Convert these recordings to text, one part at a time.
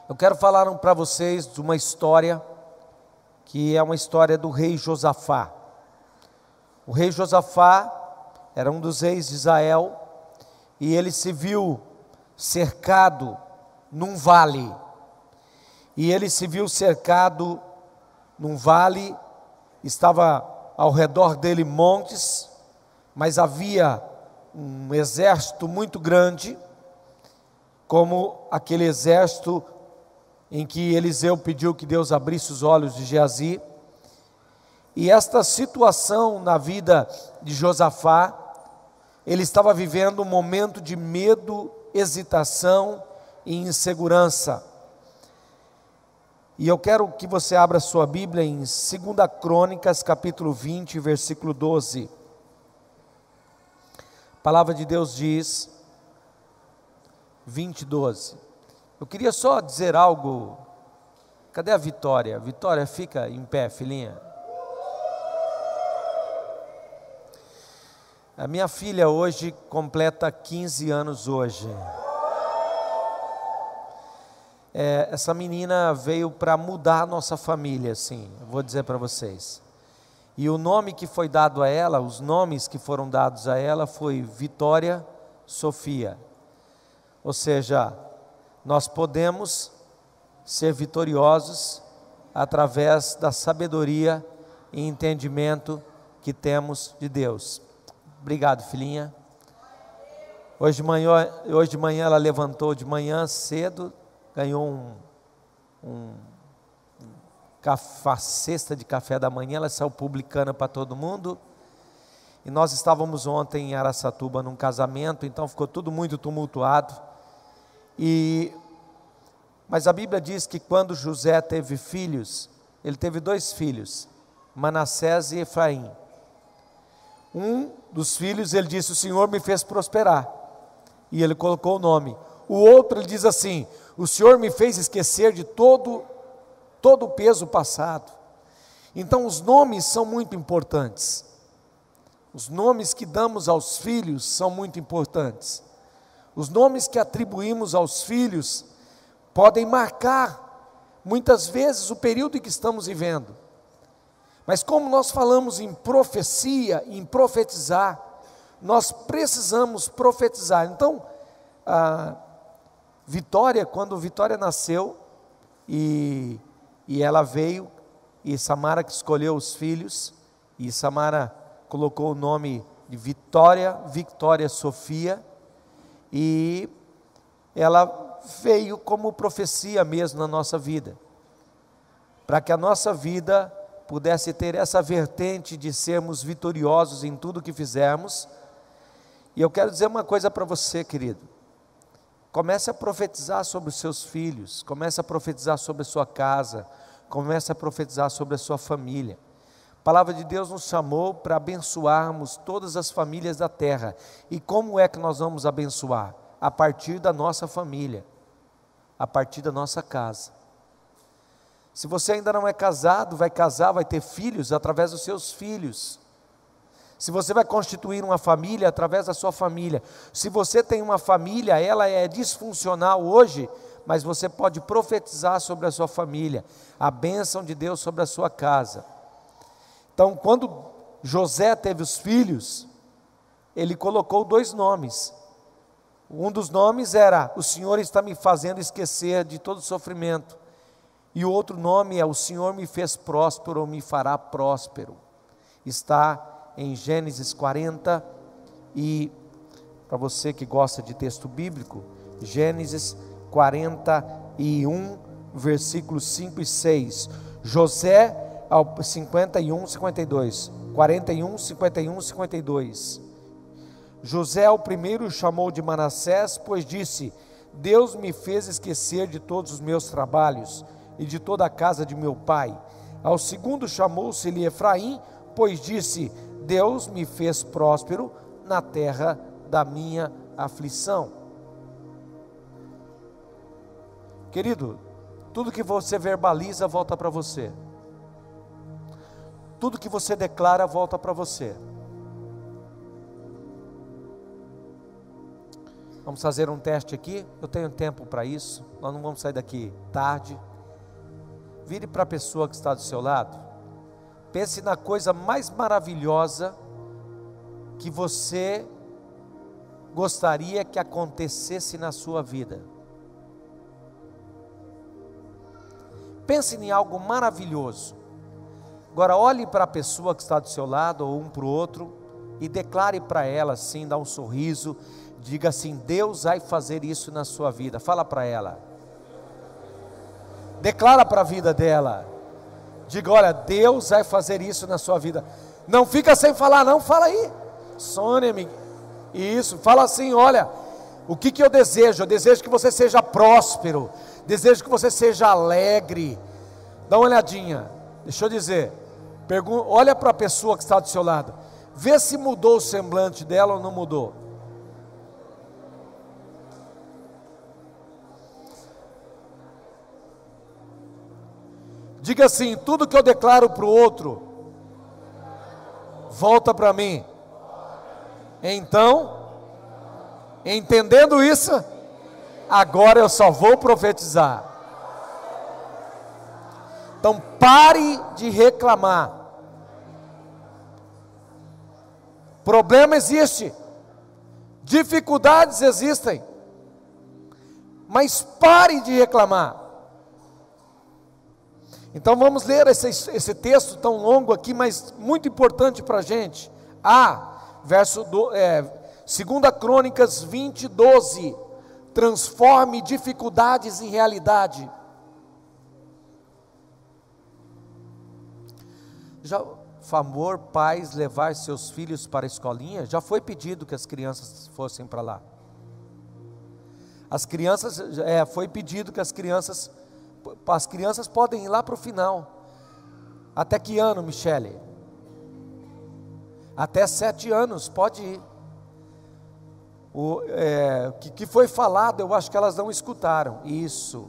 Eu quero falar para vocês de uma história que é uma história do rei Josafá. O rei Josafá era um dos reis de Israel e ele se viu cercado num vale. E ele se viu cercado num vale, estava ao redor dele montes, mas havia um exército muito grande, como aquele exército em que Eliseu pediu que Deus abrisse os olhos de Geazi. E esta situação na vida de Josafá, ele estava vivendo um momento de medo, hesitação e insegurança. E eu quero que você abra sua Bíblia em 2 Crônicas, capítulo 20, versículo 12. A palavra de Deus diz, 20, 12. Eu queria só dizer algo. Cadê a Vitória? Vitória, fica em pé, filhinha. A minha filha hoje completa 15 anos hoje. Essa menina veio para mudar a nossa família, assim, eu vou dizer para vocês. E o nome que foi dado a ela, os nomes que foram dados a ela foi Vitória Sofia. Ou seja, nós podemos ser vitoriosos através da sabedoria e entendimento que temos de Deus. Obrigado, filhinha. Hoje de manhã ela levantou de manhã cedo, ganhou uma cesta de café da manhã, ela saiu publicando para todo mundo. E nós estávamos ontem em Araçatuba num casamento, então ficou tudo muito tumultuado. Mas a Bíblia diz que quando José teve filhos, ele teve 2 filhos, Manassés e Efraim. Um dos filhos, ele disse: o Senhor me fez prosperar, e ele colocou o nome. O outro, ele diz assim: o Senhor me fez esquecer de todo o peso passado. Então os nomes são muito importantes. Os nomes que damos aos filhos são muito importantes. Os nomes que atribuímos aos filhos podem marcar, muitas vezes, o período em que estamos vivendo. Mas como nós falamos em profecia, em profetizar, nós precisamos profetizar. Então, Vitória, quando Vitória nasceu, e ela veio, e Samara que escolheu os filhos, e Samara colocou o nome de Victória Sofia, e ela veio como profecia mesmo na nossa vida, para que a nossa vida pudesse ter essa vertente de sermos vitoriosos em tudo que fizermos. E eu quero dizer uma coisa para você, querido: comece a profetizar sobre os seus filhos, comece a profetizar sobre a sua casa, comece a profetizar sobre a sua família. A palavra de Deus nos chamou para abençoarmos todas as famílias da terra. E como é que nós vamos abençoar? A partir da nossa família, a partir da nossa casa. Se você ainda não é casado, vai casar, vai ter filhos através dos seus filhos. Se você vai constituir uma família, através da sua família. Se você tem uma família, ela é disfuncional hoje, mas você pode profetizar sobre a sua família, a bênção de Deus sobre a sua casa. Então, quando José teve os filhos, ele colocou 2 nomes. Um dos nomes era: o Senhor está me fazendo esquecer de todo sofrimento. E o outro nome é: o Senhor me fez próspero, ou me fará próspero. Está em Gênesis 40, e para você que gosta de texto bíblico, Gênesis 41, versículos 5 e 6. José, 51, 52. 41, 51, 52. José ao primeiro chamou de Manassés, pois disse: Deus me fez esquecer de todos os meus trabalhos e de toda a casa de meu pai. Ao segundo chamou-se-lhe Efraim, pois disse: Deus me fez próspero na terra da minha aflição. Querido, tudo que você verbaliza volta para você. Tudo que você declara volta para você. Vamos fazer um teste aqui. Eu tenho tempo para isso. Nós não vamos sair daqui tarde. Vire para a pessoa que está do seu lado. Pense na coisa mais maravilhosa que você gostaria que acontecesse na sua vida. Pense em algo maravilhoso. Agora olhe para a pessoa que está do seu lado, ou um para o outro, e declare para ela assim, dá um sorriso, diga assim: Deus vai fazer isso na sua vida. Fala para ela. Declara para a vida dela. Diga: olha, Deus vai fazer isso na sua vida. Não fica sem falar não, fala aí. Sônia, isso, fala assim: olha, o que eu desejo? Eu desejo que você seja próspero, desejo que você seja alegre. Dá uma olhadinha, deixa eu dizer, olha para a pessoa que está do seu lado, vê se mudou o semblante dela ou não mudou. Diga assim: tudo que eu declaro para o outro, volta para mim. Então, entendendo isso, agora eu só vou profetizar. Então pare de reclamar. Problema existe, dificuldades existem, mas pare de reclamar. Então vamos ler esse texto tão longo aqui, mas muito importante para a gente. Verso 2 Crônicas 20, 12. Transforme dificuldades em realidade. Já, favor, pais, levar seus filhos para a escolinha? Já foi pedido que as crianças fossem para lá. Foi pedido que as crianças podem ir lá para o final. Até que ano, Michele? Até 7 anos, pode ir. O que foi falado, eu acho que elas não escutaram. Isso.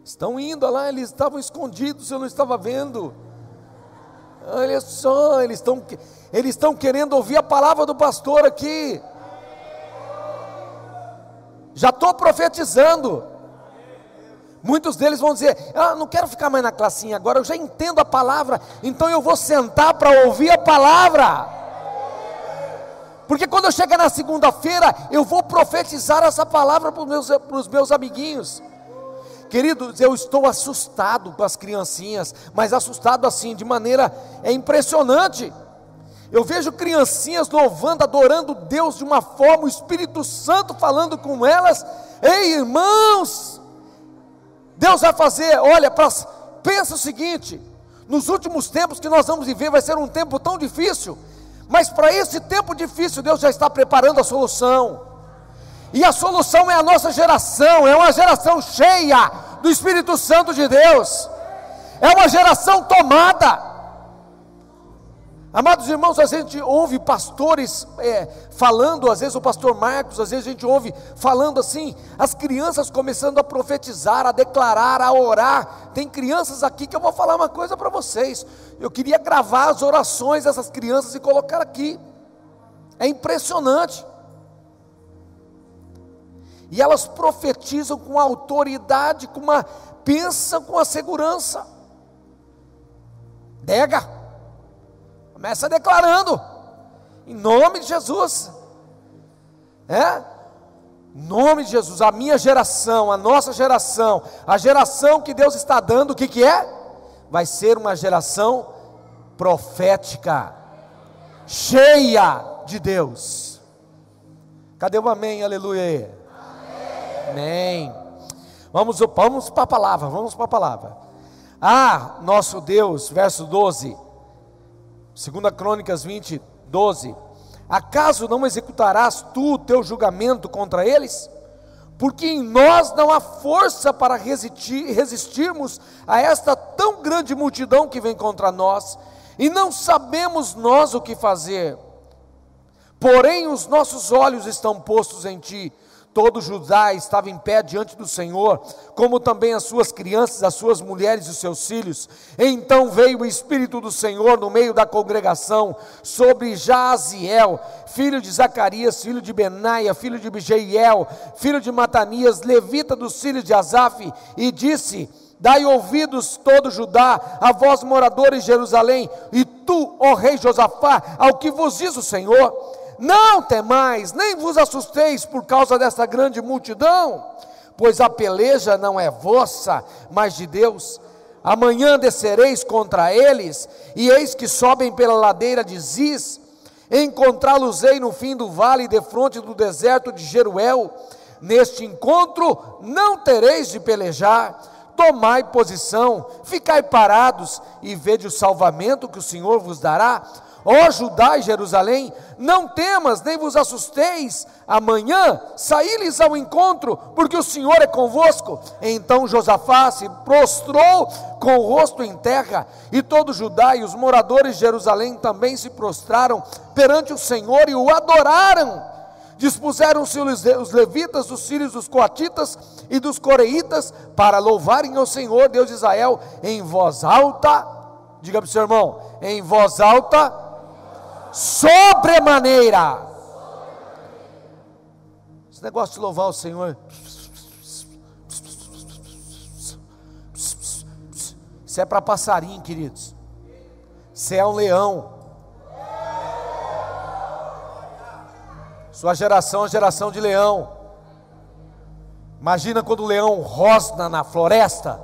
Estão indo lá, eles estavam escondidos, eu não estava vendo. Olha só, eles estão querendo ouvir a palavra do pastor aqui. Já estou profetizando. Muitos deles vão dizer: não quero ficar mais na classinha agora, eu já entendo a palavra, então eu vou sentar para ouvir a palavra. Porque quando eu chegar na segunda-feira, eu vou profetizar essa palavra para os meus amiguinhos. Queridos, eu estou assustado com as criancinhas, mas assustado assim, de maneira impressionante. Eu vejo criancinhas louvando, adorando Deus de uma forma, o Espírito Santo falando com elas. Ei, irmãos, Deus vai fazer, olha, pensa o seguinte: nos últimos tempos que nós vamos viver, vai ser um tempo tão difícil, mas para esse tempo difícil, Deus já está preparando a solução. E a solução é a nossa geração, é uma geração cheia do Espírito Santo de Deus, é uma geração tomada. Amados irmãos, às vezes a gente ouve pastores falando, às vezes o pastor Marcos, às vezes a gente ouve falando assim, as crianças começando a profetizar, a declarar, a orar. Tem crianças aqui que eu vou falar uma coisa para vocês, eu queria gravar as orações dessas crianças e colocar aqui, é impressionante. E elas profetizam com autoridade, pensam com a segurança. Começa declarando, em nome de Jesus. Em nome de Jesus, a minha geração, a nossa geração, a geração que Deus está dando, o que é? Vai ser uma geração profética, cheia de Deus. Cadê o amém, aleluia? Amém. Vamos para a palavra, nosso Deus, verso 12, 2 Crônicas 20, 12. Acaso não executarás tu o teu julgamento contra eles? Porque em nós não há força para resistirmos a esta tão grande multidão que vem contra nós, e não sabemos nós o que fazer. Porém os nossos olhos estão postos em ti. Todo Judá estava em pé diante do Senhor, como também as suas crianças, as suas mulheres e os seus filhos. Então veio o Espírito do Senhor no meio da congregação, sobre Jaaziel, filho de Zacarias, filho de Benaia, filho de Jeiel, filho de Matanias, levita dos filhos de Asaf, e disse: dai ouvidos todo Judá, a vós moradores de Jerusalém, e tu, ó rei Josafá, ao que vos diz o Senhor: não temais, nem vos assusteis por causa desta grande multidão, pois a peleja não é vossa, mas de Deus. Amanhã descereis contra eles, e eis que sobem pela ladeira de Ziz. Encontrá-los-ei no fim do vale, defronte do deserto de Jeruel. Neste encontro não tereis de pelejar. Tomai posição, ficai parados, e vede o salvamento que o Senhor vos dará. Ó Judá e Jerusalém, não temas, nem vos assusteis. Amanhã saí-lhes ao encontro, porque o Senhor é convosco. Então Josafá se prostrou com o rosto em terra, e todo Judá e os moradores de Jerusalém também se prostraram perante o Senhor e o adoraram. Dispuseram-se os levitas, os filhos dos coatitas e dos coreitas, para louvarem ao Senhor, Deus de Israel, em voz alta. Diga para o seu irmão: em voz alta, sobremaneira. Esse negócio de louvar o Senhor, isso é para passarinho, queridos. Você é um leão. Sua geração é uma geração de leão. Imagina quando o leão rosna na floresta,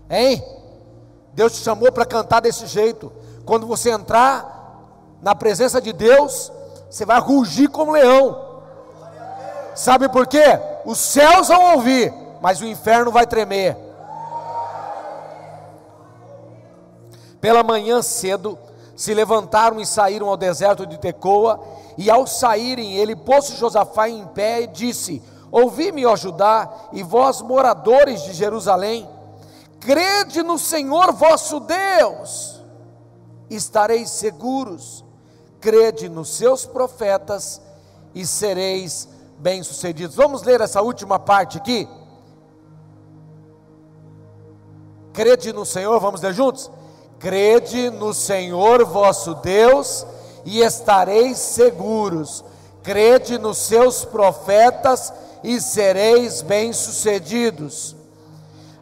hein? Deus te chamou para cantar desse jeito. Quando você entrar na presença de Deus, você vai rugir como leão. Sabe por quê? Os céus vão ouvir, mas o inferno vai tremer. Pela manhã cedo, se levantaram e saíram ao deserto de Tecoa, e ao saírem, ele pôs Josafá em pé e disse: ouvi-me, ó Judá, e vós moradores de Jerusalém, crede no Senhor vosso Deus, estareis seguros, crede nos seus profetas, e sereis bem-sucedidos. Vamos ler essa última parte aqui? Crede no Senhor, vamos ler juntos? Crede no Senhor vosso Deus, e estareis seguros, crede nos seus profetas, e sereis bem-sucedidos.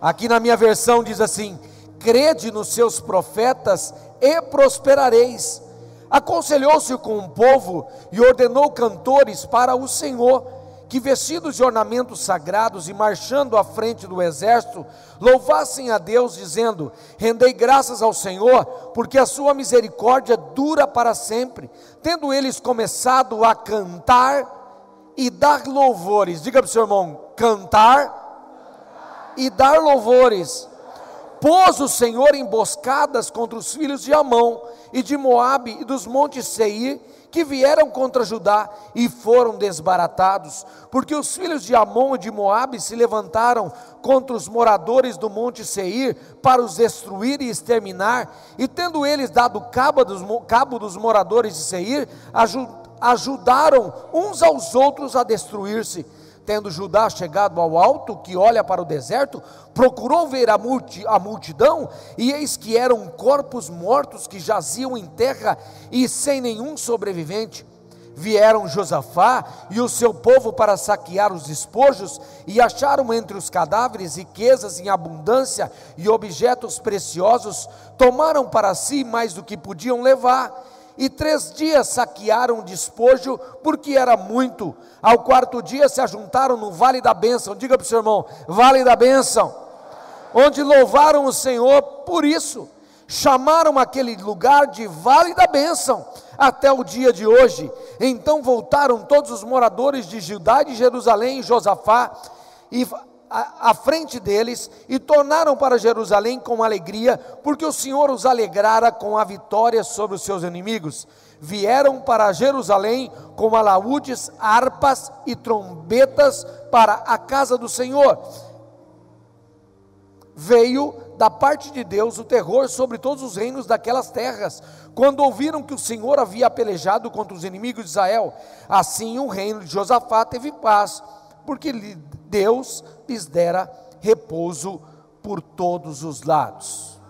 Aqui na minha versão diz assim: crede nos seus profetas e prosperareis. Aconselhou-se com o povo e ordenou cantores para o Senhor, que vestidos de ornamentos sagrados e marchando à frente do exército, louvassem a Deus, dizendo: rendei graças ao Senhor, porque a sua misericórdia dura para sempre. Tendo eles começado a cantar e dar louvores, diga para o seu irmão: cantar e dar louvores, pôs o Senhor emboscadas contra os filhos de Amon e de Moabe e dos montes Seir, que vieram contra Judá, e foram desbaratados, porque os filhos de Amon e de Moabe se levantaram contra os moradores do monte Seir, para os destruir e exterminar, e tendo eles dado cabo dos moradores de Seir, ajudaram uns aos outros a destruir-se. Tendo Judá chegado ao alto que olha para o deserto, procurou ver a multidão, e eis que eram corpos mortos que jaziam em terra, e sem nenhum sobrevivente. Vieram Josafá e o seu povo para saquear os despojos, e acharam entre os cadáveres riquezas em abundância e objetos preciosos. Tomaram para si mais do que podiam levar, e 3 dias saquearam o despojo, porque era muito. Ao 4º dia se ajuntaram no vale da bênção. Diga para o seu irmão: vale da bênção, onde louvaram o Senhor. Por isso chamaram aquele lugar de vale da bênção até o dia de hoje. Então voltaram todos os moradores de Judá e de Jerusalém, e Josafá à frente deles, e tornaram para Jerusalém com alegria, porque o Senhor os alegrara com a vitória sobre os seus inimigos. Vieram para Jerusalém com alaúdes, harpas e trombetas para a casa do Senhor. veio da parte de Deus o terror sobre todos os reinos daquelas terras, quando ouviram que o Senhor havia pelejado contra os inimigos de Israel. Assim o reino de Josafá teve paz, porque Deus lhes dera repouso por todos os lados.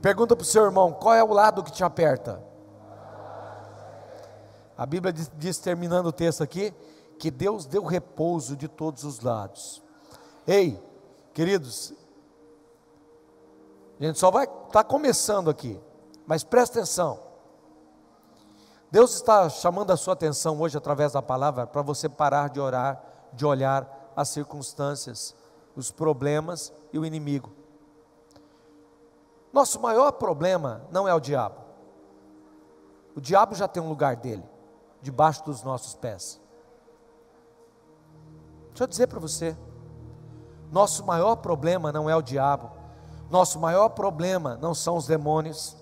Pergunta para o seu irmão: qual é o lado que te aperta? A Bíblia diz, terminando o texto aqui, que Deus deu repouso de todos os lados. Ei, queridos, a gente só vai estar começando aqui, mas presta atenção. Deus está chamando a sua atenção hoje através da palavra para você parar de orar, de olhar as circunstâncias, os problemas e o inimigo. Nosso maior problema não é o diabo. O diabo já tem um lugar dele, debaixo dos nossos pés. Deixa eu dizer para você, nosso maior problema não é o diabo, nosso maior problema não são os demônios,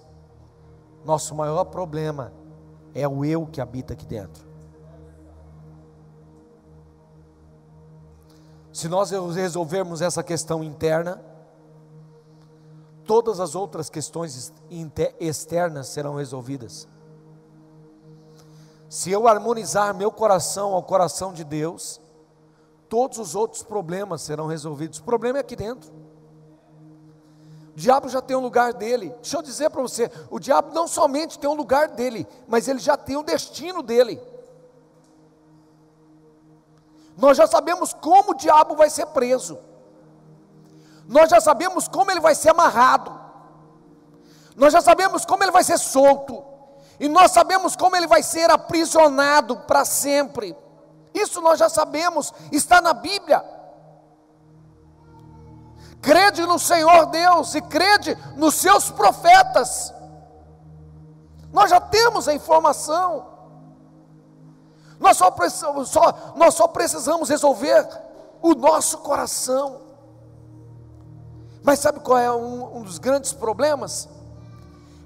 nosso maior problema é o eu que habita aqui dentro. Se nós resolvermos essa questão interna, todas as outras questões externas serão resolvidas. Se eu harmonizar meu coração ao coração de Deus, todos os outros problemas serão resolvidos. O problema é aqui dentro. O diabo já tem um lugar dele. Deixa eu dizer para você, o diabo não somente tem um lugar dele, mas ele já tem o destino dele. Nós já sabemos como o diabo vai ser preso. Nós já sabemos como ele vai ser amarrado. Nós já sabemos como ele vai ser solto. E nós sabemos como ele vai ser aprisionado para sempre. Isso nós já sabemos, está na Bíblia. Crede no Senhor Deus e crede nos seus profetas. Nós já temos a informação. Nós só precisamos resolver o nosso coração. Mas sabe qual é um dos grandes problemas?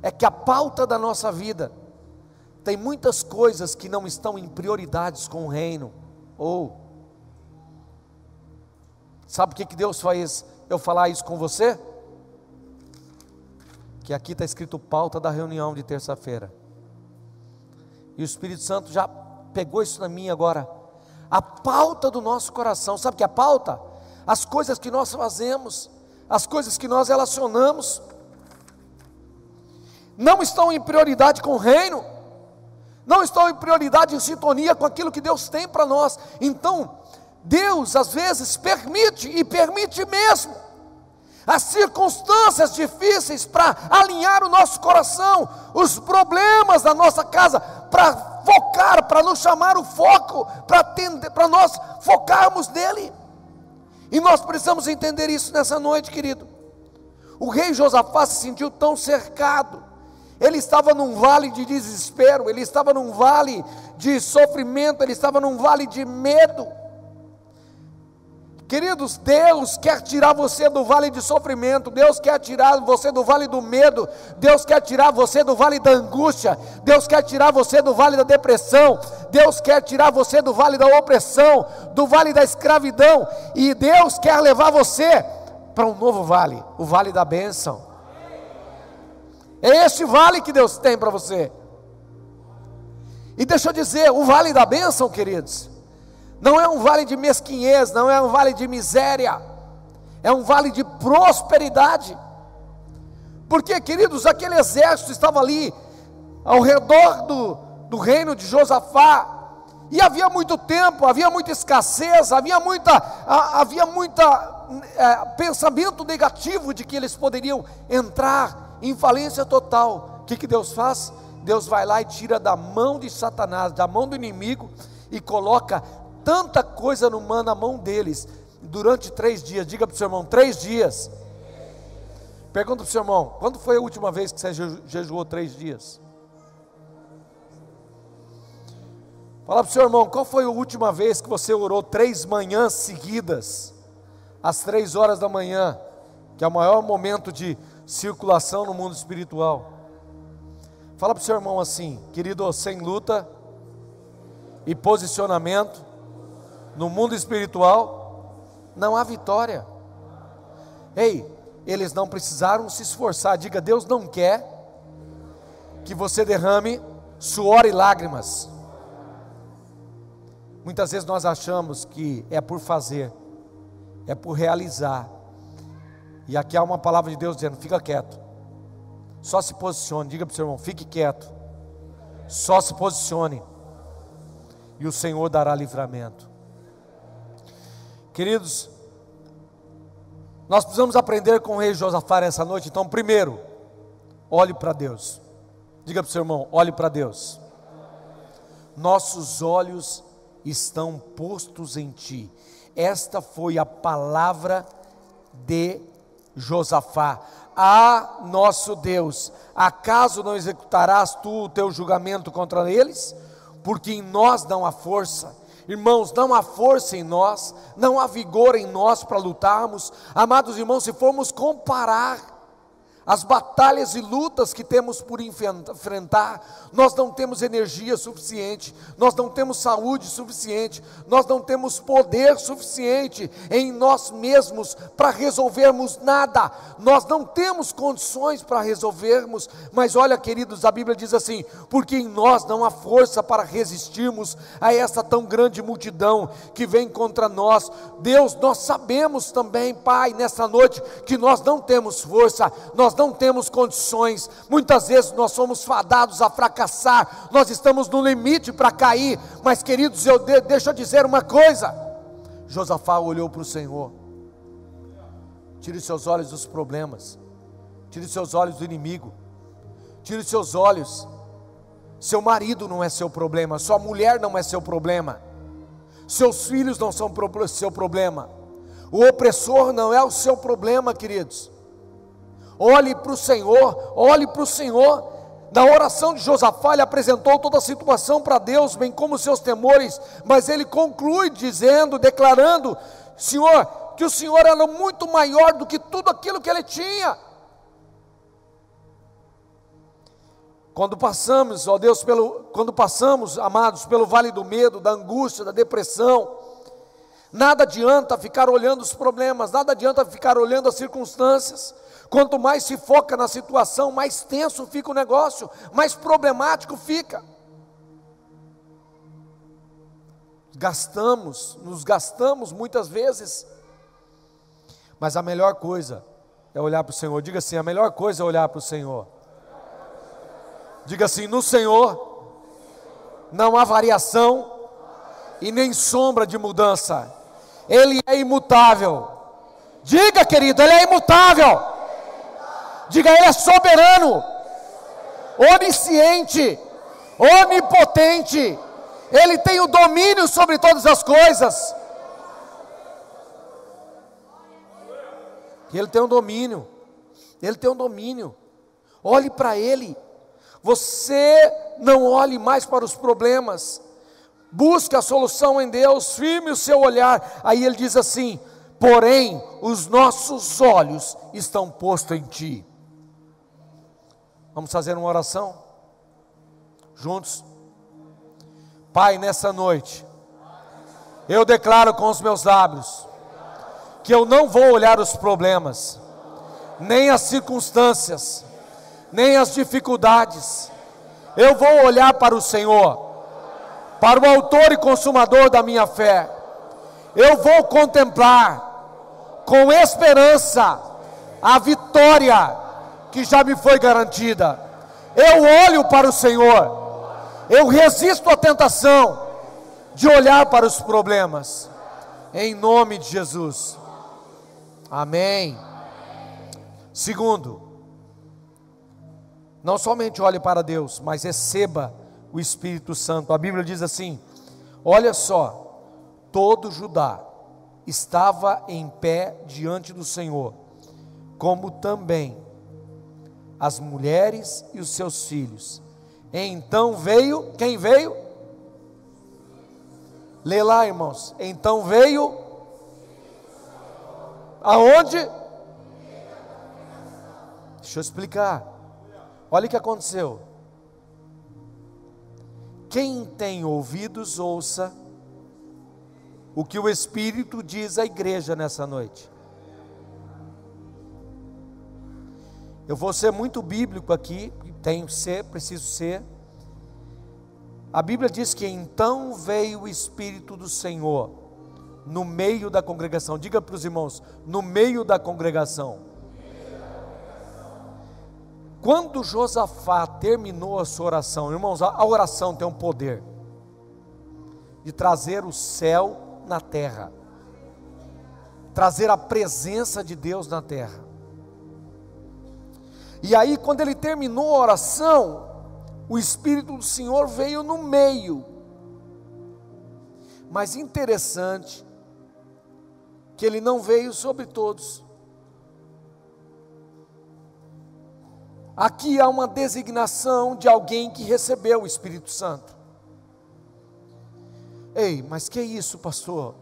É que a pauta da nossa vida tem muitas coisas que não estão em prioridades com o reino. Sabe o que Deus faz eu falar isso com você? Que aqui está escrito pauta da reunião de terça-feira. E o Espírito Santo já pegou isso na minha agora. A pauta do nosso coração, sabe o que é a pauta? As coisas que nós fazemos, as coisas que nós relacionamos, não estão em prioridade com o reino, não estão em prioridade, em sintonia com aquilo que Deus tem para nós. Então, Deus às vezes permite, e permite mesmo, as circunstâncias difíceis para alinhar o nosso coração, os problemas da nossa casa, para focar, para nos chamar o foco, para nós focarmos nele. E nós precisamos entender isso nessa noite, querido. O rei Josafá se sentiu tão cercado, ele estava num vale de desespero, ele estava num vale de sofrimento, ele estava num vale de medo. Queridos, Deus quer tirar você do vale de sofrimento, Deus quer tirar você do vale do medo, Deus quer tirar você do vale da angústia, Deus quer tirar você do vale da depressão, Deus quer tirar você do vale da opressão, do vale da escravidão, e Deus quer levar você para um novo vale, o vale da bênção. É este vale que Deus tem para você. E deixa eu dizer, o vale da bênção, queridos, não é um vale de mesquinhez, não é um vale de miséria, é um vale de prosperidade. Porque, queridos, aquele exército estava ali ao redor do reino de Josafá, e havia muito tempo, havia muita escassez, havia muita pensamento negativo de que eles poderiam entrar em falência total. O que Deus faz? Deus vai lá e tira da mão de Satanás, da mão do inimigo, e coloca tanta coisa na mão deles, durante 3 dias, diga para o seu irmão, 3 dias, pergunta para o seu irmão, quando foi a última vez que você jejuou 3 dias? Fala para o seu irmão, qual foi a última vez que você orou 3 manhãs seguidas, às 3 horas da manhã, que é o maior momento de circulação no mundo espiritual? Fala para o seu irmão assim, querido, sem luta e posicionamento no mundo espiritual não há vitória. Ei, eles não precisaram se esforçar. Diga: Deus não quer que você derrame suor e lágrimas. Muitas vezes nós achamos que é por fazer, é por realizar. E aqui há uma palavra de Deus dizendo: fica quieto, só se posicione. Diga para o seu irmão: fique quieto, só se posicione, e o Senhor dará livramento. Queridos, nós precisamos aprender com o rei Josafá nessa noite. Então, primeiro, olhe para Deus. Diga para o seu irmão: olhe para Deus. Nossos olhos estão postos em ti. Esta foi a palavra de Josafá. Ah, nosso Deus, acaso não executarás tu o teu julgamento contra eles? Porque em nós não há força. Irmãos, não há força em nós, não há vigor em nós para lutarmos. Amados irmãos, se formos comparar as batalhas e lutas que temos por enfrentar, nós não temos energia suficiente, nós não temos saúde suficiente, nós não temos poder suficiente em nós mesmos para resolvermos nada, nós não temos condições para resolvermos. Mas olha, queridos, a Bíblia diz assim: porque em nós não há força para resistirmos a essa tão grande multidão que vem contra nós. Deus, nós sabemos também, Pai, nessa noite, que nós não temos força, nós não temos condições. Muitas vezes nós somos fadados a fracassar, nós estamos no limite para cair. Mas, queridos, deixa eu dizer uma coisa: Josafá olhou para o Senhor. Tire os seus olhos dos problemas, tire os seus olhos do inimigo, tire os seus olhos. Seu marido não é seu problema, sua mulher não é seu problema, seus filhos não são seu problema, o opressor não é o seu problema, queridos. Olhe para o Senhor, olhe para o Senhor. Na oração de Josafá, ele apresentou toda a situação para Deus, bem como os seus temores, mas ele conclui dizendo, declarando, Senhor, que o Senhor era muito maior do que tudo aquilo que ele tinha. Quando passamos, ó Deus, quando passamos, amados, pelo vale do medo, da angústia, da depressão, nada adianta ficar olhando os problemas, nada adianta ficar olhando as circunstâncias. Quanto mais se foca na situação, mais tenso fica o negócio, mais problemático fica. Nos gastamos muitas vezes, mas a melhor coisa é olhar para o Senhor. Diga assim: a melhor coisa é olhar para o Senhor. Diga assim: no Senhor não há variação e nem sombra de mudança. Ele é imutável. Diga, querido, Ele é imutável. Diga: Ele é soberano, onisciente, onipotente. Ele tem o domínio sobre todas as coisas. Ele tem um domínio. Ele tem um domínio. Olhe para Ele. Você não olhe mais para os problemas. Busque a solução em Deus. Firme o seu olhar. Aí ele diz assim: porém, os nossos olhos estão postos em Ti. Vamos fazer uma oração? Juntos? Pai, nessa noite, eu declaro com os meus lábios, que eu não vou olhar os problemas, nem as circunstâncias, nem as dificuldades. Eu vou olhar para o Senhor, para o autor e consumador da minha fé. Eu vou contemplar com esperança a vitória que já me foi garantida. Eu olho para o Senhor. Eu resisto à tentação de olhar para os problemas. Em nome de Jesus. Amém. Segundo, não somente olhe para Deus, mas receba o Espírito Santo. A Bíblia diz assim: olha só, todo Judá estava em pé diante do Senhor, como também as mulheres e os seus filhos. Então veio, quem veio? Lê lá, irmãos. Então veio, aonde? Deixa eu explicar. Olha o que aconteceu. Quem tem ouvidos, ouça o que o Espírito diz à igreja nessa noite. Eu vou ser muito bíblico aqui, tenho que ser, preciso ser. A Bíblia diz que então veio o Espírito do Senhor no meio da congregação. Diga para os irmãos, no meio da congregação. Quando Josafá terminou a sua oração, irmãos, a oração tem um poder de trazer o céu na terra, trazer a presença de Deus na terra. E aí, quando ele terminou a oração, o Espírito do Senhor veio no meio. Mas interessante que ele não veio sobre todos. Aqui há uma designação de alguém que recebeu o Espírito Santo. Ei, mas que é isso, pastor?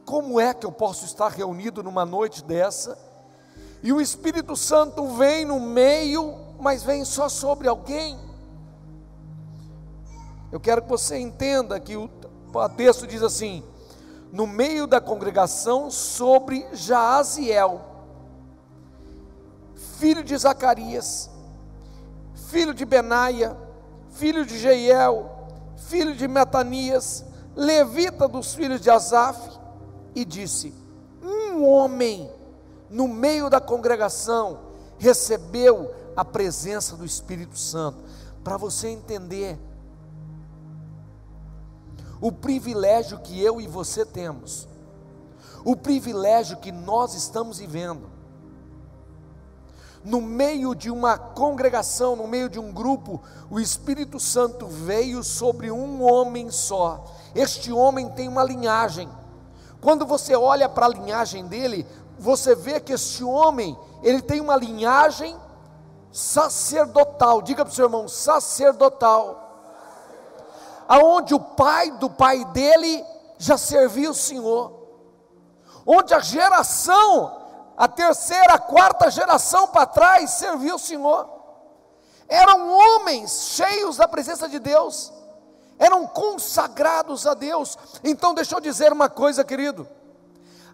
Como é que eu posso estar reunido numa noite dessa e o Espírito Santo vem no meio, mas vem só sobre alguém? Eu quero que você entenda que o texto diz assim: no meio da congregação, sobre Jaaziel, filho de Zacarias, filho de Benaia, filho de Jeiel, filho de Matanias, levita dos filhos de Asaf, e disse: um homem no meio da congregação recebeu a presença do Espírito Santo. Para você entender o privilégio que eu e você temos, o privilégio que nós estamos vivendo, no meio de uma congregação, no meio de um grupo, o Espírito Santo veio sobre um homem só. Este homem tem uma linhagem. Quando você olha para a linhagem dele, você vê que este homem, ele tem uma linhagem sacerdotal. Diga para o seu irmão, sacerdotal. Aonde o pai do pai dele já serviu o Senhor, onde a geração, a terceira, a quarta geração para trás serviu o Senhor. Eram homens cheios da presença de Deus, eram consagrados a Deus. Então deixa eu dizer uma coisa, querido,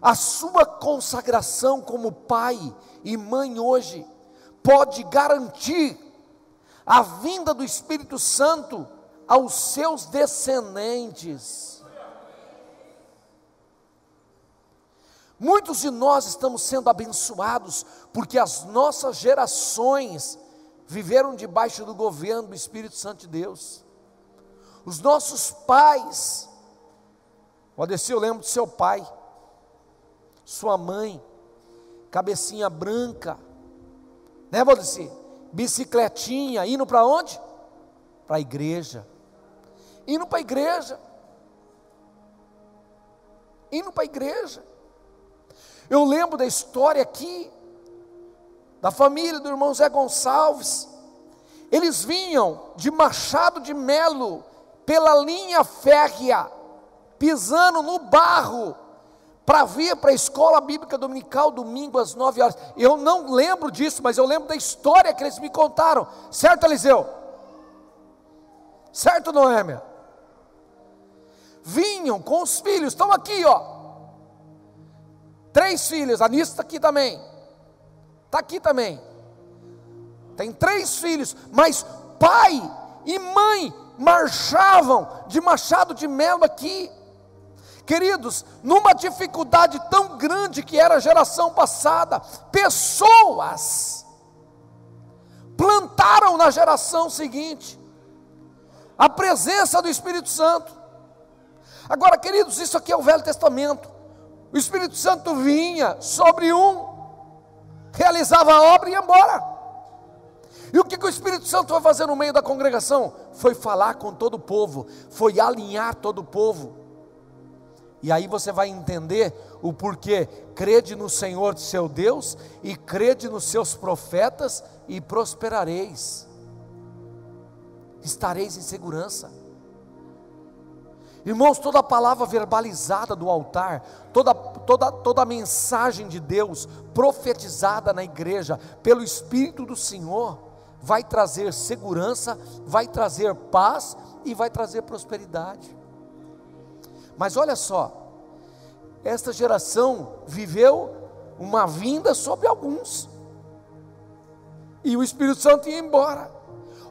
a sua consagração como pai e mãe hoje pode garantir a vinda do Espírito Santo aos seus descendentes. Muitos de nós estamos sendo abençoados porque as nossas gerações viveram debaixo do governo do Espírito Santo de Deus. Os nossos pais, Valdeci, eu lembro do seu pai, sua mãe, cabecinha branca, né, Valdeci? Bicicletinha, indo para onde? Para a igreja. Indo para a igreja. Indo para a igreja. Eu lembro da história aqui, da família do irmão Zé Gonçalves. Eles vinham de Machado de Melo, pela linha férrea, pisando no barro, para vir para a escola bíblica dominical, domingo às 9 horas. Eu não lembro disso, mas eu lembro da história que eles me contaram. Certo, Eliseu? Certo, Noêmia? Vinham com os filhos, estão aqui, ó. 3 filhos, a Anísia está aqui também. Está aqui também. Tem 3 filhos, mas pai e mãe marchavam de Machado de Melo aqui. Queridos, numa dificuldade tão grande que era a geração passada, pessoas plantaram na geração seguinte a presença do Espírito Santo. Agora, queridos, isso aqui é o Velho Testamento. O Espírito Santo vinha sobre um, realizava a obra e ia embora. E o que o Espírito Santo foi fazer no meio da congregação? Foi falar com todo o povo, foi alinhar todo o povo. E aí você vai entender o porquê. Crede no Senhor seu Deus e crede nos seus profetas e prosperareis. Estareis em segurança. Irmãos, toda a palavra verbalizada do altar, toda a mensagem de Deus profetizada na igreja pelo Espírito do Senhor vai trazer segurança, vai trazer paz e vai trazer prosperidade. Mas olha só, esta geração viveu uma vinda sobre alguns. E o Espírito Santo ia embora.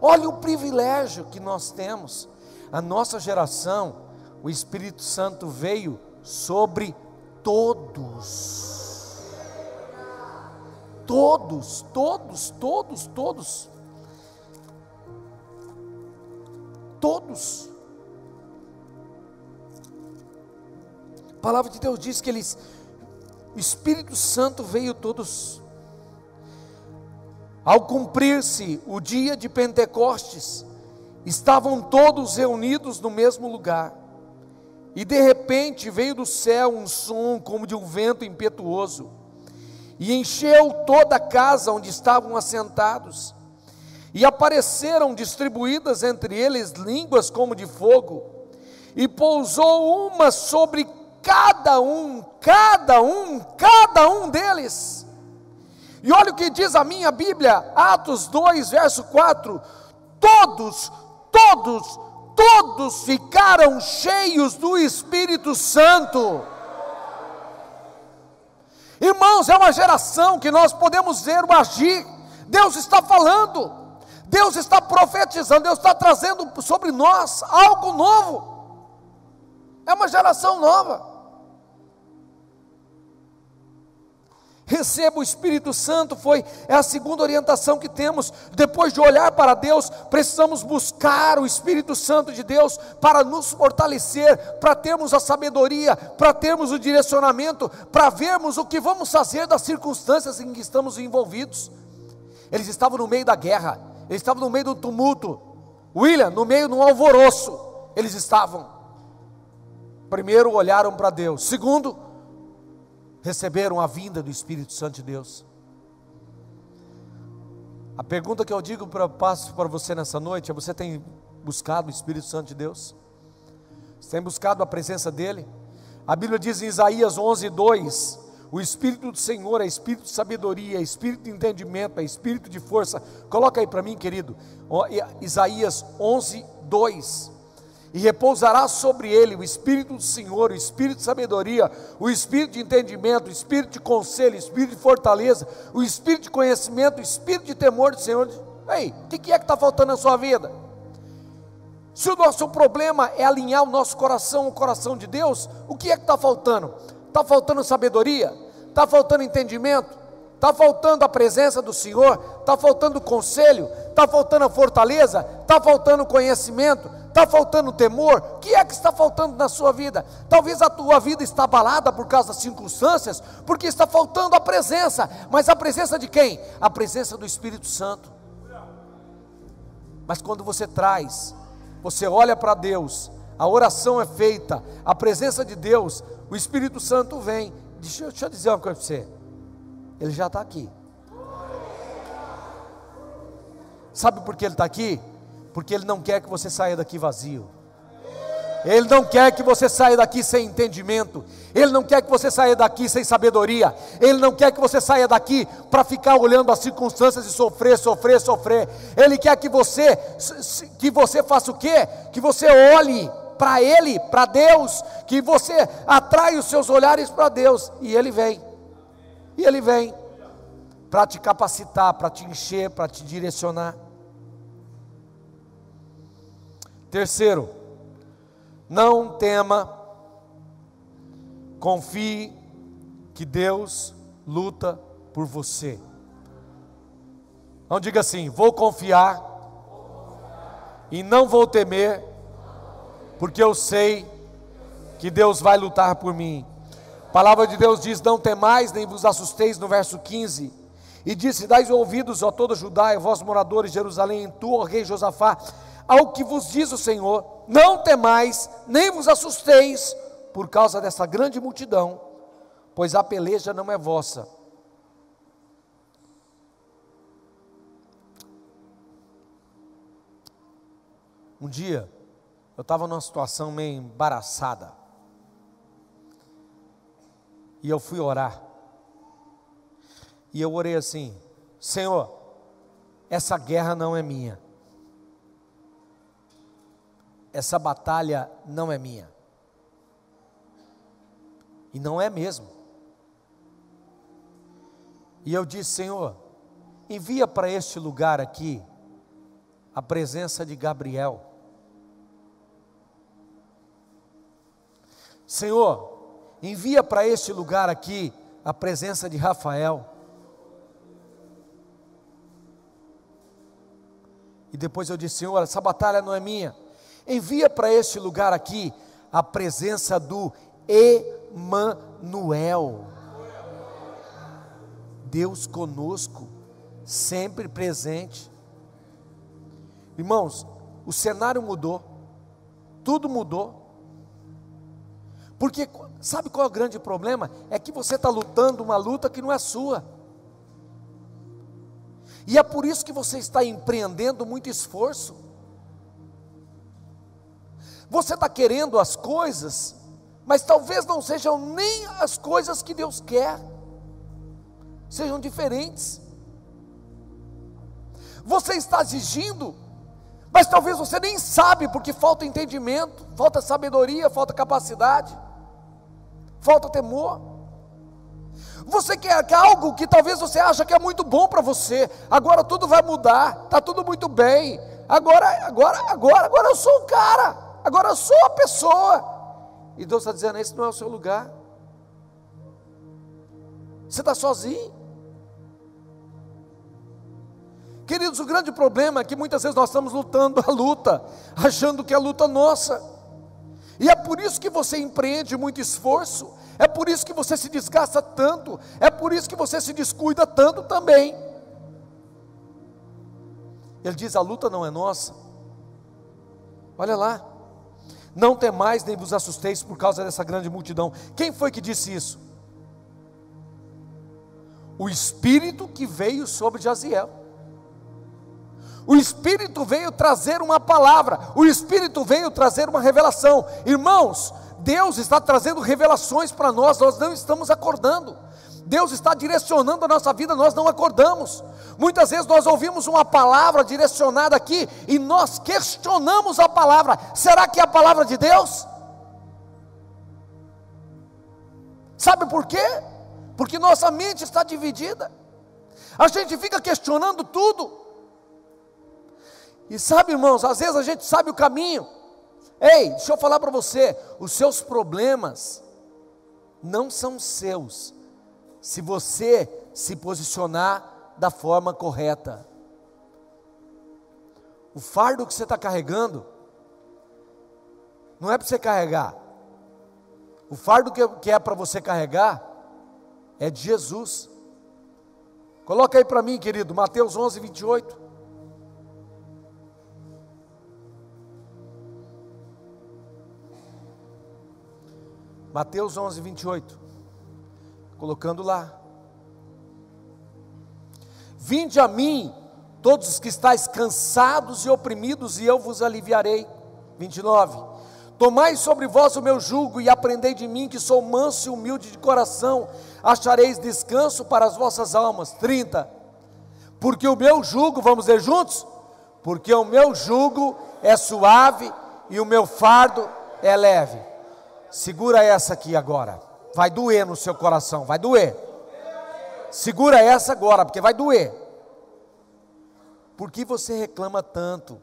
Olha o privilégio que nós temos. A nossa geração, o Espírito Santo veio sobre todos. Todos, todos, todos, todos. Todos. A palavra de Deus diz que o Espírito Santo veio todos. Ao cumprir-se o dia de Pentecostes, estavam todos reunidos no mesmo lugar, e de repente veio do céu um som como de um vento impetuoso, e encheu toda a casa onde estavam assentados, e apareceram distribuídas entre eles línguas como de fogo, e pousou uma sobre cada um deles. E olha o que diz a minha Bíblia, Atos 2, verso 4, todos ficaram cheios do Espírito Santo. Irmãos, é uma geração que nós podemos ver o agir. Deus está falando, Deus está profetizando, Deus está trazendo sobre nós algo novo. É uma geração nova. Receba o Espírito Santo, é a segunda orientação que temos. Depois de olhar para Deus, precisamos buscar o Espírito Santo de Deus para nos fortalecer, para termos a sabedoria, para termos o direcionamento, para vermos o que vamos fazer das circunstâncias em que estamos envolvidos. Eles estavam no meio da guerra, eles estavam no meio do tumulto. William, no meio de um alvoroço, eles estavam. Primeiro, olharam para Deus. Segundo, receberam a vinda do Espírito Santo de Deus. A pergunta que eu passo para você nessa noite é: você tem buscado o Espírito Santo de Deus? Você tem buscado a presença dEle? A Bíblia diz em Isaías 11:2, o Espírito do Senhor é Espírito de sabedoria, é Espírito de entendimento, é Espírito de força. Coloca aí para mim, querido, Isaías 11:2, e repousará sobre ele o Espírito do Senhor, o Espírito de sabedoria, o Espírito de entendimento, o Espírito de conselho, o Espírito de fortaleza, o Espírito de conhecimento, o Espírito de temor do Senhor. Ei, o que é que está faltando na sua vida? Se o nosso problema é alinhar o nosso coração ao coração de Deus, o que é que está faltando? Está faltando sabedoria? Está faltando entendimento? Está faltando a presença do Senhor? Está faltando conselho? Está faltando a fortaleza? Está faltando conhecimento? Está faltando temor? O que é que está faltando na sua vida? Talvez a tua vida está abalada por causa das circunstâncias, porque está faltando a presença. Mas a presença de quem? A presença do Espírito Santo. Mas quando você traz, você olha para Deus, a oração é feita, a presença de Deus, o Espírito Santo vem. Deixa eu dizer uma coisa para você, Ele já está aqui. Sabe por que Ele está aqui? Porque Ele não quer que você saia daqui vazio. Ele não quer que você saia daqui sem entendimento. Ele não quer que você saia daqui sem sabedoria. Ele não quer que você saia daqui para ficar olhando as circunstâncias e sofrer. Ele quer que você faça o quê? Que você olhe para Ele, para Deus, que você atrai os seus olhares para Deus, e Ele vem para te capacitar, para te encher, para te direcionar. Terceiro, não tema, confie que Deus luta por você. Não diga assim: vou confiar e não vou temer, porque eu sei que Deus vai lutar por mim. A palavra de Deus diz: não temais nem vos assusteis, no verso 15, e disse: dai ouvidos, ó toda Judá, e vós moradores de Jerusalém, tu, ó rei Josafá, ao que vos diz o Senhor, não temais, nem vos assusteis, por causa dessa grande multidão, pois a peleja não é vossa. Um dia, eu estava numa situação meio embaraçada, e eu fui orar, e eu orei assim: Senhor, essa guerra não é minha, essa batalha não é minha, e não é mesmo. E eu disse: Senhor, envia para este lugar aqui a presença de Gabriel. Senhor, envia para este lugar aqui a presença de Rafael. E depois eu disse: Senhor, essa batalha não é minha. Envia para este lugar aqui a presença do Emanuel. Deus conosco, sempre presente. Irmãos, o cenário mudou, tudo mudou. Porque sabe qual é o grande problema? É que você está lutando uma luta que não é sua. E é por isso que você está empreendendo muito esforço. Você está querendo as coisas, mas talvez não sejam nem as coisas que Deus quer. Sejam diferentes. Você está exigindo, mas talvez você nem sabe, porque falta entendimento, falta sabedoria, falta capacidade, falta temor. Você quer algo que talvez você acha que é muito bom para você. Agora tudo vai mudar, está tudo muito bem. Agora eu sou o cara, agora eu sou a pessoa. E Deus está dizendo: esse não é o seu lugar. Você está sozinho. Queridos, o grande problema é que muitas vezes nós estamos lutando a luta, achando que é a luta nossa. E é por isso que você empreende muito esforço, é por isso que você se desgasta tanto, é por isso que você se descuida tanto também. Ele diz: a luta não é nossa. Olha lá: não temais nem vos assusteis por causa dessa grande multidão. Quem foi que disse isso? O Espírito que veio sobre Jaziel. O Espírito veio trazer uma palavra, o Espírito veio trazer uma revelação. Irmãos, Deus está trazendo revelações para nós, nós não estamos acordando. Deus está direcionando a nossa vida, nós não acordamos. Muitas vezes nós ouvimos uma palavra direcionada aqui e nós questionamos a palavra. Será que é a palavra de Deus? Sabe por quê? Porque nossa mente está dividida. A gente fica questionando tudo. E sabe, irmãos, às vezes a gente sabe o caminho. Ei, deixa eu falar para você: os seus problemas não são seus, se você se posicionar da forma correta. O fardo que você está carregando não é para você carregar. O fardo que é para você carregar é de Jesus. Coloca aí para mim, querido, Mateus 11, 28. Mateus 11, 28, colocando lá: vinde a mim, todos os que estáis cansados e oprimidos, e eu vos aliviarei. 29, tomai sobre vós o meu jugo, e aprendei de mim, que sou manso e humilde de coração, achareis descanso para as vossas almas. 30, porque o meu jugo, vamos ler juntos? Porque o meu jugo é suave, e o meu fardo é leve. Segura essa aqui agora, vai doer no seu coração, vai doer. Segura essa agora, porque vai doer. Por que você reclama tanto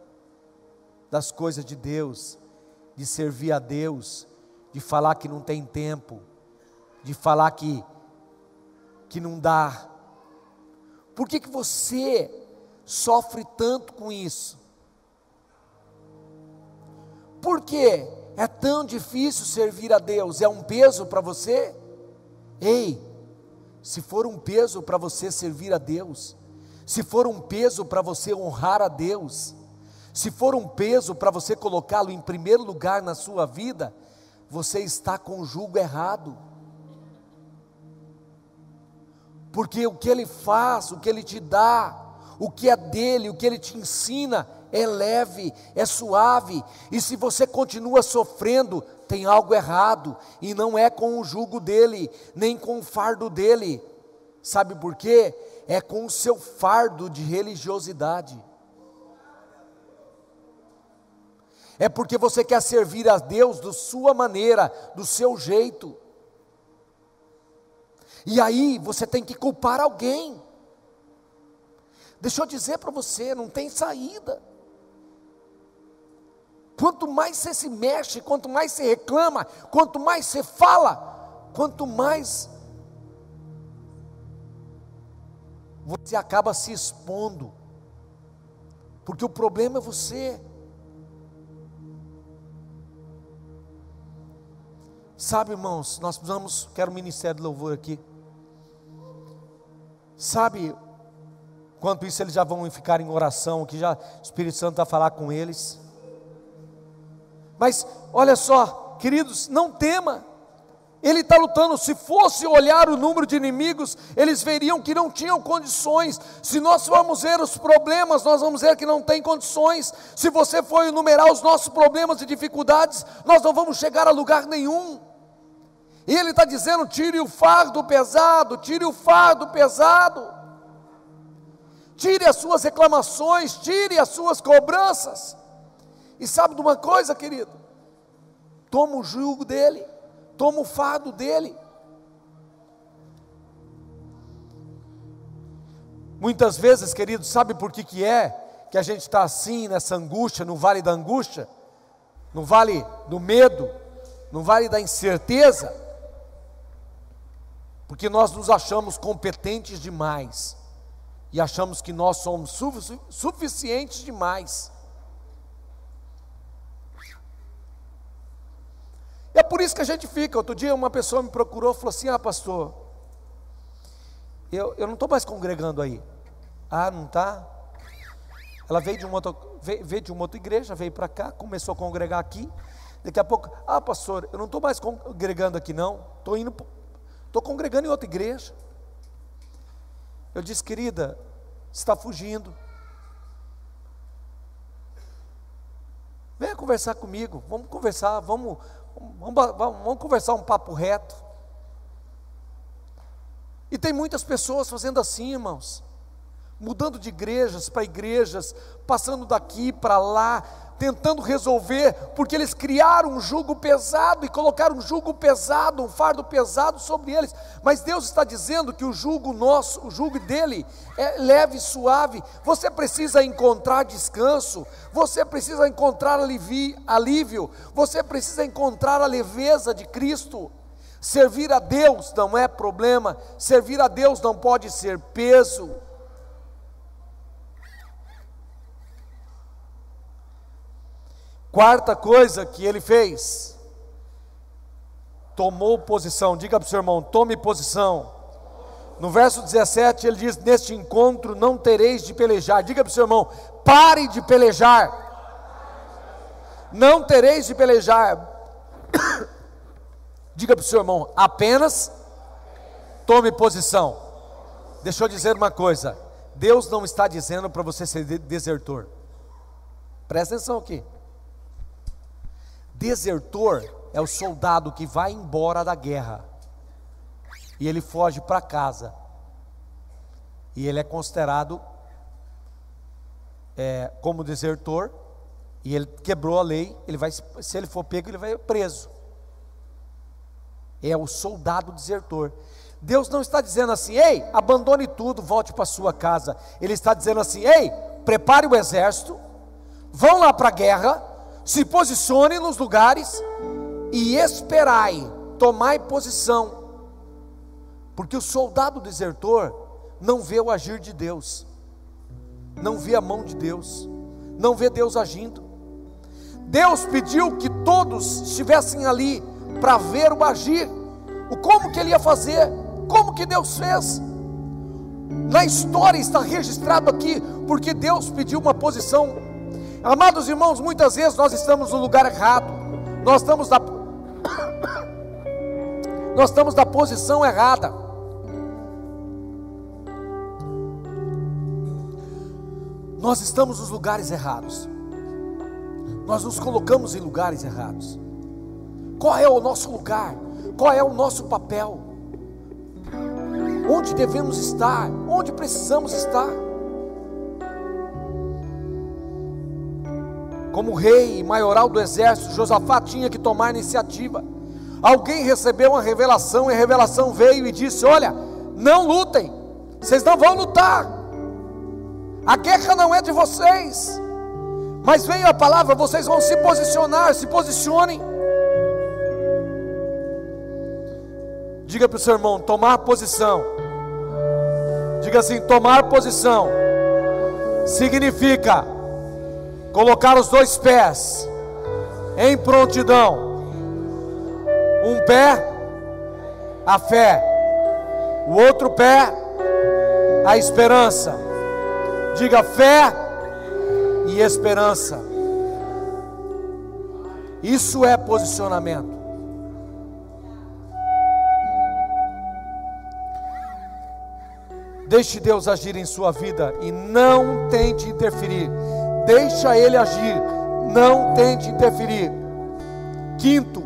das coisas de Deus, de servir a Deus, de falar que não tem tempo, de falar que não dá? Por que você sofre tanto com isso? Por quê? É tão difícil servir a Deus? É um peso para você? Ei, se for um peso para você servir a Deus, se for um peso para você honrar a Deus, se for um peso para você colocá-lo em primeiro lugar na sua vida, você está com o jugo errado. Porque o que Ele faz, o que Ele te dá, o que é dele, o que Ele te ensina, é leve, é suave. E se você continua sofrendo, tem algo errado, e não é com o jugo dele, nem com o fardo dele. Sabe por quê? É com o seu fardo de religiosidade. É porque você quer servir a Deus da sua maneira, do seu jeito. E aí você tem que culpar alguém. Deixa eu dizer para você, não tem saída. Quanto mais você se mexe, quanto mais você reclama, quanto mais você fala, quanto mais você acaba se expondo, porque o problema é você. Sabe, irmãos, nós precisamos, quero o ministério de louvor aqui. Sabe, enquanto isso eles já vão ficar em oração, que já o Espírito Santo vai falar com eles. Mas olha só, queridos, não tema. Ele está lutando. Se fosse olhar o número de inimigos, eles veriam que não tinham condições. Se nós formos ver os problemas, nós vamos ver que não tem condições. Se você for enumerar os nossos problemas e dificuldades, nós não vamos chegar a lugar nenhum. E ele está dizendo: tire o fardo pesado, tire o fardo pesado. Tire as suas reclamações, tire as suas cobranças. E sabe de uma coisa, querido? Toma o jugo dele, toma o fardo dele. Muitas vezes, querido, sabe por que é que a gente está assim, nessa angústia, no vale da angústia, no vale do medo, no vale da incerteza? Porque nós nos achamos competentes demais, e achamos que nós somos suficientes demais. E é por isso que a gente fica. Outro dia uma pessoa me procurou e falou assim: pastor, eu não estou mais congregando aí. Não está? Ela veio de uma outra igreja, veio para cá, começou a congregar aqui. Daqui a pouco: pastor, eu não estou mais congregando aqui não, estou congregando em outra igreja. Eu disse: querida, você está fugindo. Venha conversar comigo, vamos conversar, vamos conversar um papo reto. E tem muitas pessoas fazendo assim, irmãos, mudando de igrejas para igrejas, passando daqui para lá, tentando resolver, porque eles criaram um jugo pesado e colocaram um jugo pesado, um fardo pesado sobre eles. Mas Deus está dizendo que o jugo nosso, o jugo dele é leve e suave. Você precisa encontrar descanso, você precisa encontrar alívio, você precisa encontrar a leveza de Cristo. Servir a Deus não é problema, servir a Deus não pode ser peso. Quarta coisa que ele fez: tomou posição. Diga para o seu irmão: tome posição. No verso 17 ele diz: neste encontro não tereis de pelejar. Diga para o seu irmão: pare de pelejar. Não tereis de pelejar. Diga para o seu irmão: apenas tome posição. Deixa eu dizer uma coisa: Deus não está dizendo para você ser desertor. Presta atenção aqui. Desertor é o soldado que vai embora da guerra e ele foge para casa, e ele é considerado como desertor, e ele quebrou a lei. Ele vai, se ele for pego, ele vai preso. É o soldado desertor. Deus não está dizendo assim: ei, abandone tudo, volte para sua casa. Ele está dizendo assim: ei, prepare o exército, vão lá para a guerra, se posicione nos lugares e esperai, tomai posição. Porque o soldado desertor não vê o agir de Deus, não vê a mão de Deus, não vê Deus agindo. Deus pediu que todos estivessem ali para ver o agir, como que ele ia fazer, como que Deus fez. Na história está registrado aqui, porque Deus pediu uma posição. Amados irmãos, muitas vezes nós estamos no lugar errado, nós estamos na posição errada. Nós estamos nos lugares errados, nós nos colocamos em lugares errados. Qual é o nosso lugar? Qual é o nosso papel? Onde devemos estar? Onde precisamos estar? Como rei e maioral do exército, Josafá tinha que tomar iniciativa. Alguém recebeu uma revelação, e a revelação veio e disse: olha, não lutem, vocês não vão lutar. A guerra não é de vocês, mas veio a palavra, vocês vão se posicionar, se posicionem. Diga para o seu irmão, tomar posição. Diga assim, tomar posição significa colocar os dois pés em prontidão. Um pé, a fé. O outro pé, a esperança. Diga fé e esperança. Isso é posicionamento. Deixe Deus agir em sua vida e não tente interferir. Deixa Ele agir, não tente interferir. Quinto,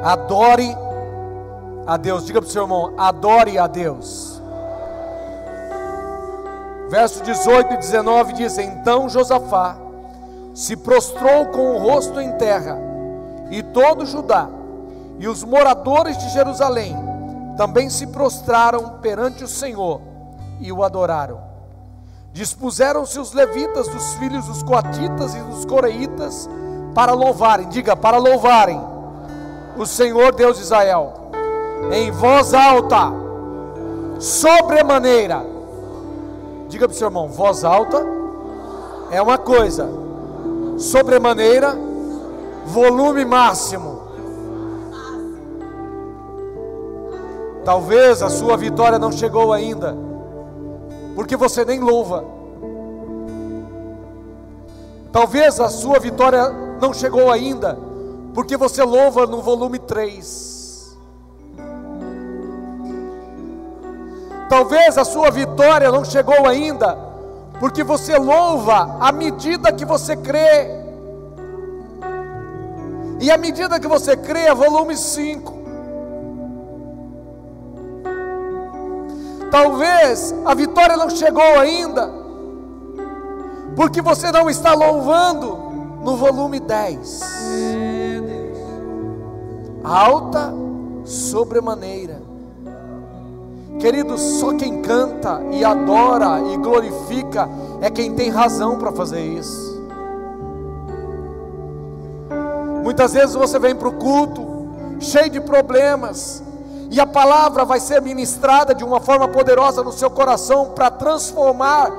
adore a Deus. Diga para o seu irmão, adore a Deus. Verso 18 e 19 diz: então Josafá se prostrou com o rosto em terra, e todo Judá e os moradores de Jerusalém também se prostraram perante o Senhor e o adoraram. Dispuseram-se os levitas dos filhos dos coatitas e dos coreitas para louvarem, diga, para louvarem o Senhor Deus de Israel, em voz alta, sobremaneira. Diga para o seu irmão, voz alta é uma coisa, sobremaneira, volume máximo. Talvez a sua vitória não chegou ainda, porque você nem louva. Talvez a sua vitória não chegou ainda, porque você louva no volume 3. Talvez a sua vitória não chegou ainda, porque você louva à medida que você crê. E à medida que você crê é volume 5. Talvez a vitória não chegou ainda, porque você não está louvando no volume 10. Alta sobremaneira. Queridos, só quem canta e adora e glorifica é quem tem razão para fazer isso. Muitas vezes você vem para o culto cheio de problemas, e a palavra vai ser ministrada de uma forma poderosa no seu coração para transformar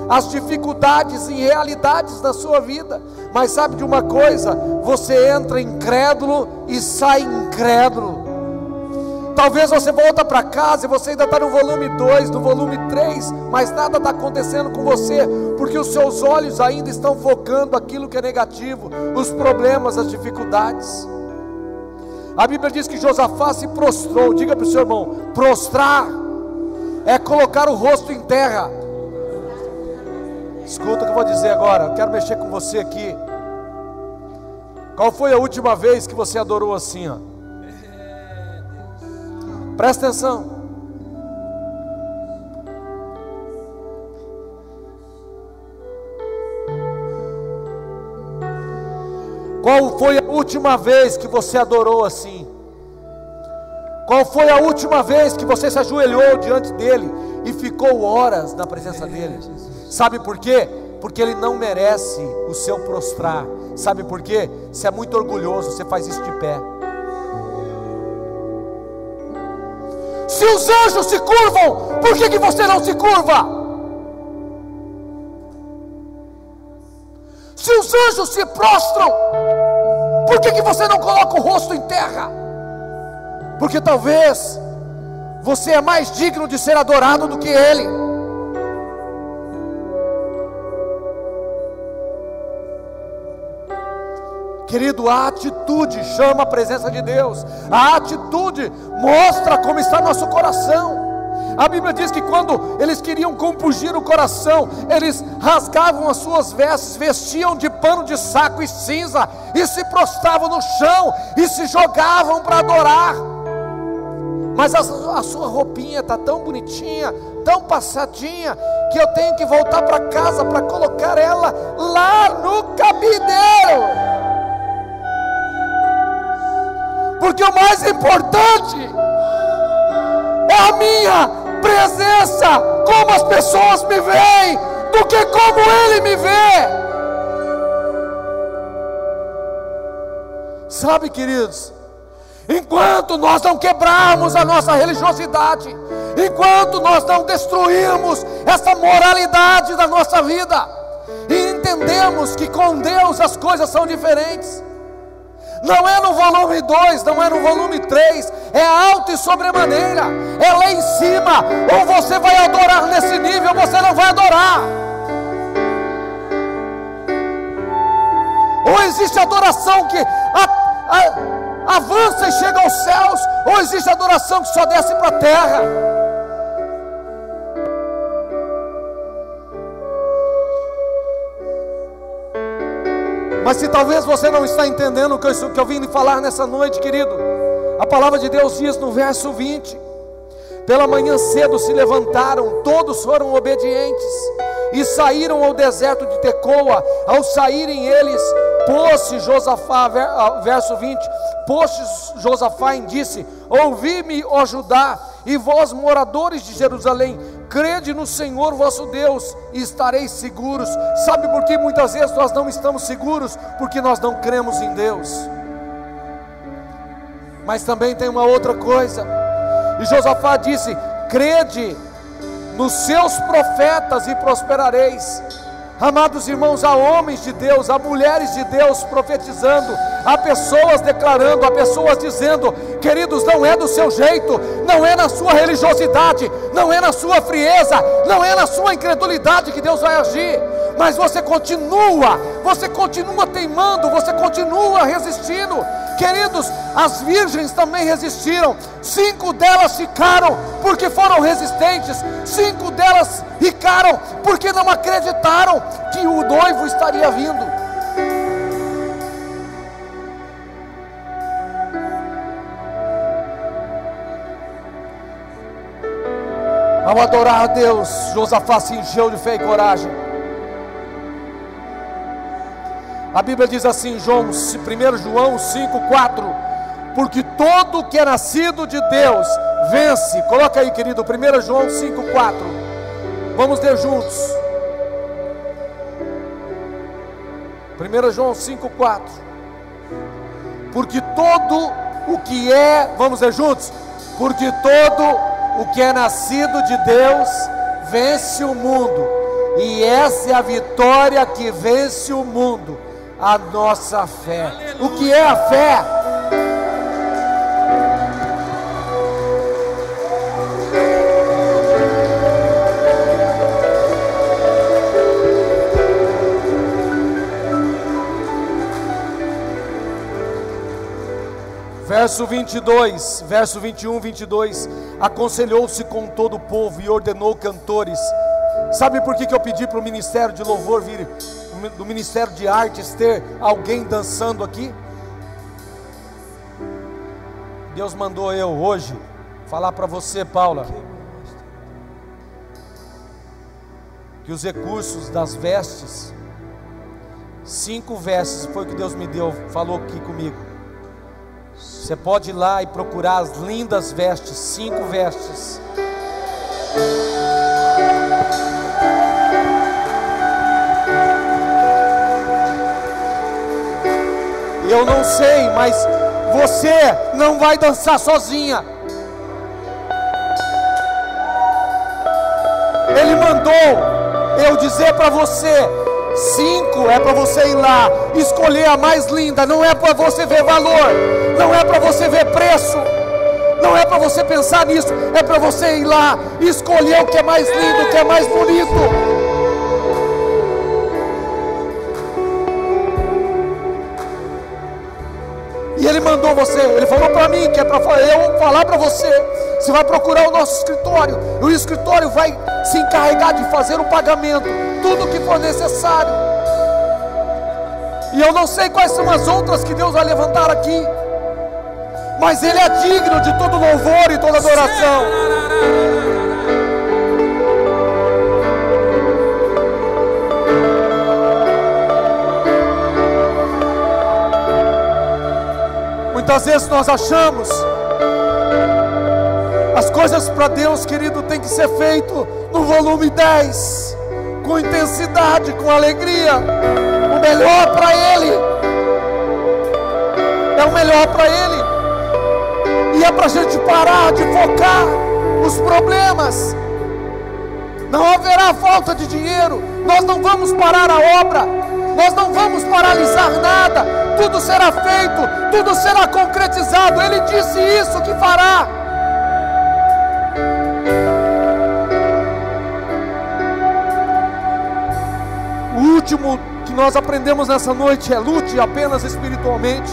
as dificuldades em realidades da sua vida. Mas sabe de uma coisa? Você entra incrédulo e sai incrédulo. Talvez você volta para casa e você ainda está no volume 2, no volume 3, mas nada está acontecendo com você, porque os seus olhos ainda estão focando aquilo que é negativo, os problemas, as dificuldades. A Bíblia diz que Josafá se prostrou. Diga para o seu irmão, prostrar é colocar o rosto em terra. Escuta o que eu vou dizer agora, eu quero mexer com você aqui. Qual foi a última vez que você adorou assim, ó? Presta atenção. Qual foi a última vez que você adorou assim? Qual foi a última vez que você se ajoelhou diante dele e ficou horas na presença dele? Sabe por quê? Porque ele não merece o seu prostrar. Sabe por quê? Você é muito orgulhoso, você faz isso de pé. Se os anjos se curvam, por que você não se curva? Se os anjos se prostram, por que você não coloca o rosto em terra? Porque talvez você é mais digno de ser adorado do que ele. Querido, a atitude chama a presença de Deus. A atitude mostra como está nosso coração. A Bíblia diz que quando eles queriam compungir o coração, eles rasgavam as suas vestes, vestiam de pano de saco e cinza, e se prostravam no chão, e se jogavam para adorar. Mas a sua roupinha está tão bonitinha, tão passadinha, que eu tenho que voltar para casa para colocar ela lá no cabideiro. Porque o mais importante é a minha presença, como as pessoas me veem, do que como Ele me vê. Sabe, queridos, enquanto nós não quebrarmos a nossa religiosidade, enquanto nós não destruirmos essa moralidade da nossa vida, e entendemos que com Deus as coisas são diferentes, não é no volume 2, não é no volume 3, é alto e sobremaneira, é lá em cima. Ou você vai adorar nesse nível, ou você não vai adorar. Ou existe adoração que avança e chega aos céus, ou existe adoração que só desce para a terra. Mas se talvez você não está entendendo o que eu vim lhe falar nessa noite, querido, a palavra de Deus diz no verso 20: pela manhã cedo se levantaram, todos foram obedientes e saíram ao deserto de Tecoa. Ao saírem eles, pôs-se Josafá, verso 20, pôs-se Josafá e disse: ouvi-me, ó Judá, e vós moradores de Jerusalém, crede no Senhor vosso Deus e estareis seguros. Sabe por que muitas vezes nós não estamos seguros? Porque nós não cremos em Deus. Mas também tem uma outra coisa, e Josafá disse: crede nos seus profetas e prosperareis. Amados irmãos, há homens de Deus, há mulheres de Deus profetizando, há pessoas declarando, há pessoas dizendo: queridos, não é do seu jeito, não é na sua religiosidade, não é na sua frieza, não é na sua incredulidade que Deus vai agir, mas você continua teimando, você continua resistindo. Queridos, as virgens também resistiram, 5 delas ficaram porque foram resistentes, 5 delas ficaram porque não acreditaram que o noivo estaria vindo. Ao adorar a Deus, Josafá se encheu de fé e coragem. A Bíblia diz assim, 1 João 5,4: porque todo que é nascido de Deus vence. Coloca aí, querido, 1 João 5,4. Vamos ler juntos. 1 João 5,4. Porque todo o que é, vamos ler juntos. Porque todo o que é nascido de Deus vence o mundo, e essa é a vitória que vence o mundo, a nossa fé. Aleluia. O que é a fé? Verso 22, verso 21, 22: aconselhou-se com todo o povo e ordenou cantores. Sabe por que eu pedi para o ministério de louvor vir, do ministério de artes, ter alguém dançando aqui? Deus mandou eu hoje falar para você, Paula, que os recursos das vestes, 5 vestes, foi o que Deus me deu, falou aqui comigo. Você pode ir lá e procurar as lindas vestes, 5 vestes. Eu não sei, mas você não vai dançar sozinha. Ele mandou eu dizer para você: 5 é para você ir lá, escolher a mais linda. Não é para você ver valor, não é para você ver preço, não é para você pensar nisso, é para você ir lá e escolher o que é mais lindo, o que é mais bonito. E Ele mandou você, Ele falou para mim que é para eu falar para você. Você vai procurar o nosso escritório, e o escritório vai se encarregar de fazer o pagamento, tudo o que for necessário. E eu não sei quais são as outras que Deus vai levantar aqui, mas Ele é digno de todo louvor e toda adoração. Muitas vezes nós achamos As coisas para Deus, querido, tem que ser feito no volume 10, com intensidade, com alegria. O melhor para Ele é o melhor para Ele. E é para a gente parar de focar os problemas. Não haverá falta de dinheiro. Nós não vamos parar a obra. Nós não vamos paralisar nada. Tudo será feito, tudo será concretizado. Ele disse isso que fará. O último que nós aprendemos nessa noite é: lute apenas espiritualmente.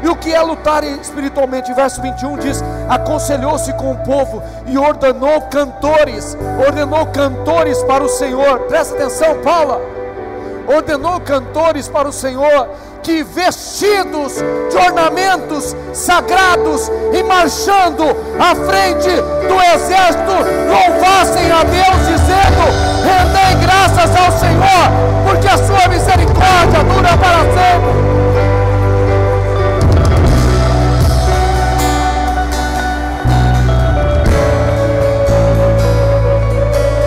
E o que é lutar espiritualmente? Verso 21 diz: aconselhou-se com o povo e ordenou cantores para o Senhor. Presta atenção, Paula. Ordenou cantores para o Senhor, que vestidos de ornamentos sagrados e marchando à frente do exército, louvassem a Deus, dizendo: rendei graças ao Senhor, porque a sua misericórdia dura para sempre.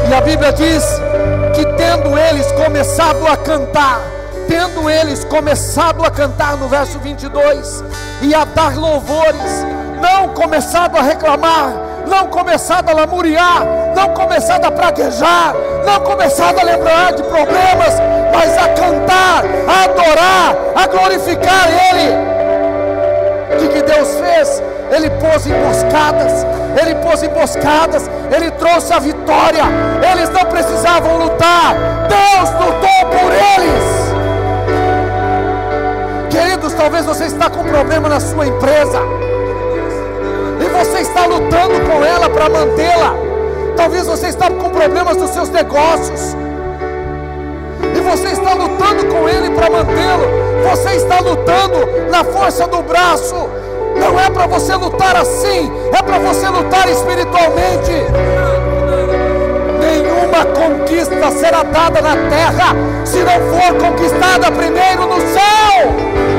E a Bíblia diz que tendo eles começado a cantar no verso 22, e a dar louvores, não começado a reclamar, não começado a lamuriar, não começado a praguejar, não começado a lembrar de problemas, mas a cantar, a adorar, a glorificar Ele. O que Deus fez? Ele pôs emboscadas, Ele trouxe a vitória. Eles não precisavam lutar, Deus lutou por eles. Queridos, talvez você está com problema na sua empresa, e você está lutando com ela para mantê-la. Talvez você está com problemas nos seus negócios, e você está lutando com ele para mantê-lo. Você está lutando na força do braço. Não é para você lutar assim, é para você lutar espiritualmente. Nenhuma conquista será dada na terra se não for conquistada primeiro no céu.